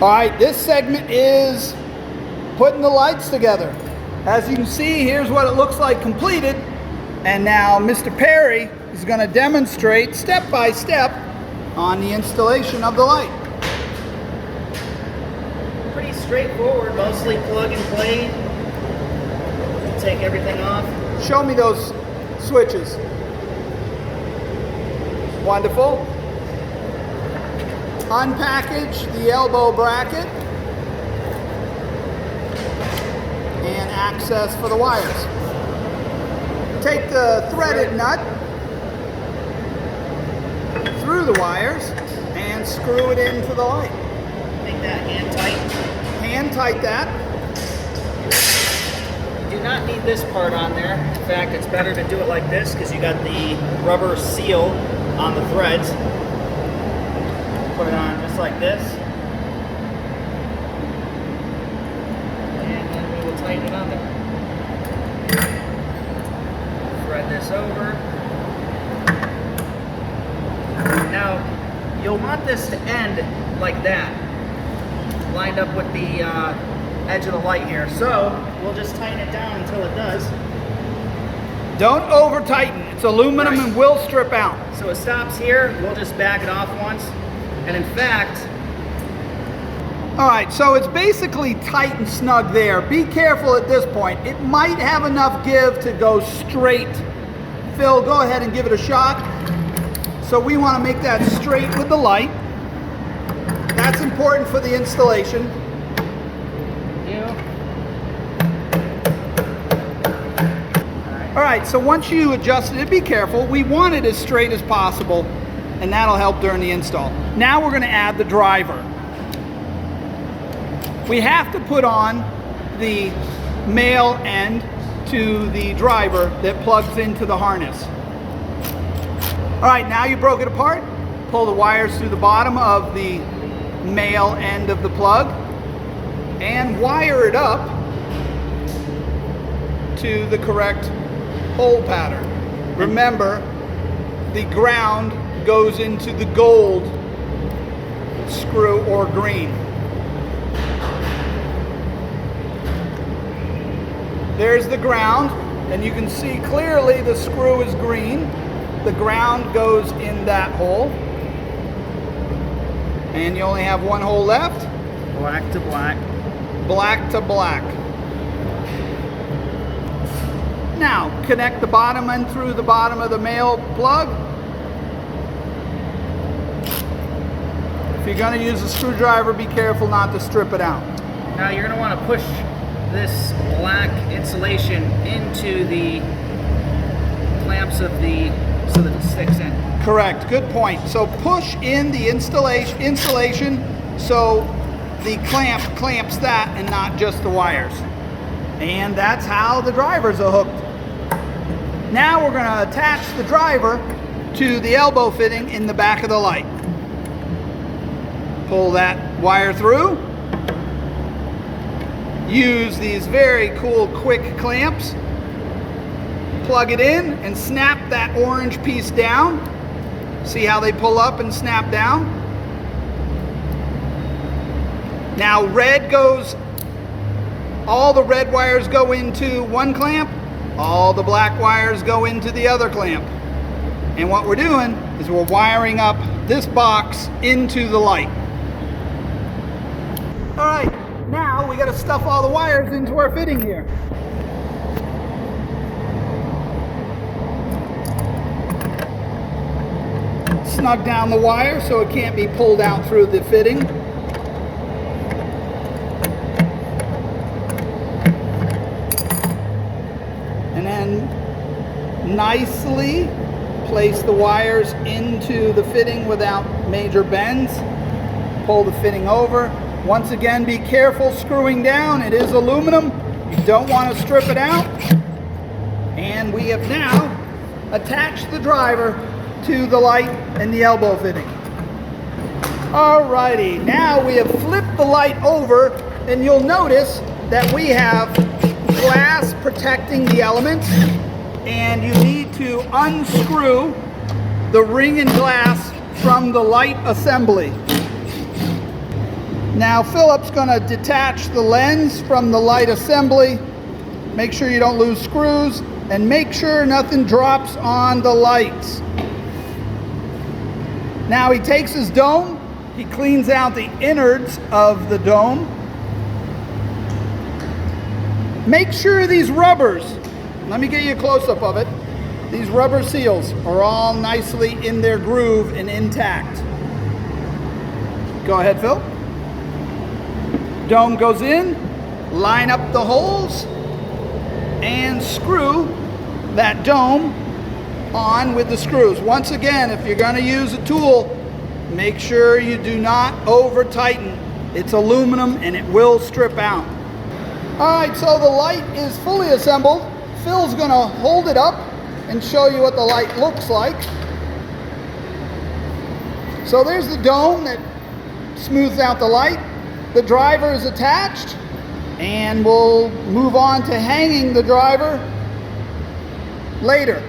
All right, this segment is putting the lights together. As you can see, here's what it looks like completed. And now Mr. Perry is going to demonstrate step by step on the installation of the light. Pretty straightforward, mostly plug and play. Take everything off. Show me those switches. Wonderful. Unpackage the elbow bracket and access for the wires. Take the threaded nut through the wires and screw it into the light. Make that hand tight. Hand tight that. Do not need this part on there. In fact, it's better to do it like this because you got the rubber seal on the threads. Put it on just like this. And then we will tighten it on there. Thread this over. Now, you'll want this to end like that, lined up with the edge of the light here. So, we'll just tighten it down until it does. Don't over tighten. It's aluminum Right. and will strip out. So it stops here. We'll just back it off once. And in fact, all right, so it's basically tight and snug there. Be careful at this point. It might have enough give to go straight. Phil, go ahead and give it a shot. So we want to make that straight with the light. That's important for the installation. All right, so once you adjust it, be careful. We want it as straight as possible, and that'll help during the install. Now we're going to add the driver. We have to put on the male end to the driver that plugs into the harness. All right, now you broke it apart. Pull the wires through the bottom of the male end of the plug and wire it up to the correct hole pattern. Remember, the ground goes into the gold screw or green. There's the ground, and you can see clearly the screw is green. The ground goes in that hole. And you only have one hole left. black to black. Black to black. Now, connect the bottom end through the bottom of the male plug. If you're going to use a screwdriver, be careful not to strip it out. Now you're going to want to push this black insulation into the clamps of the, so that it sticks in. Correct, good point. So push in the insulation so the clamp clamps that and not just the wires. And that's how the drivers are hooked. Now we're going to attach the driver to the elbow fitting in the back of the light. Pull that wire through. Use these very cool quick clamps. Plug it in and snap that orange piece down. See how they pull up and snap down? Now red goes, all the red wires go into one clamp, all the black wires go into the other clamp. And what we're doing is we're wiring up this box into the light. All right, now we got to stuff all the wires into our fitting here. Snug down the wire so it can't be pulled out through the fitting. And then nicely place the wires into the fitting without major bends. Pull the fitting over. Once again, be careful screwing down. It is aluminum. You don't want to strip it out. And we have now attached the driver to the light and the elbow fitting. Alrighty, now we have flipped the light over, and you'll notice that we have glass protecting the elements, and you need to unscrew the ring and glass from the light assembly. Now Philip's going to detach the lens from the light assembly. Make sure you don't lose screws, and make sure nothing drops on the lights. Now he takes his dome, he cleans out the innards of the dome. Make sure these rubbers, let me get you a close-up of it, these rubber seals are all nicely in their groove and intact. Go ahead, Phil. Dome goes in, line up the holes, and screw that dome on with the screws. Once again, if you're going to use a tool, make sure you do not over tighten. It's aluminum and it will strip out. Alright, so the light is fully assembled. Phil's going to hold it up and show you what the light looks like. So there's the dome that smooths out the light. The driver is attached, and we'll move on to hanging the driver later.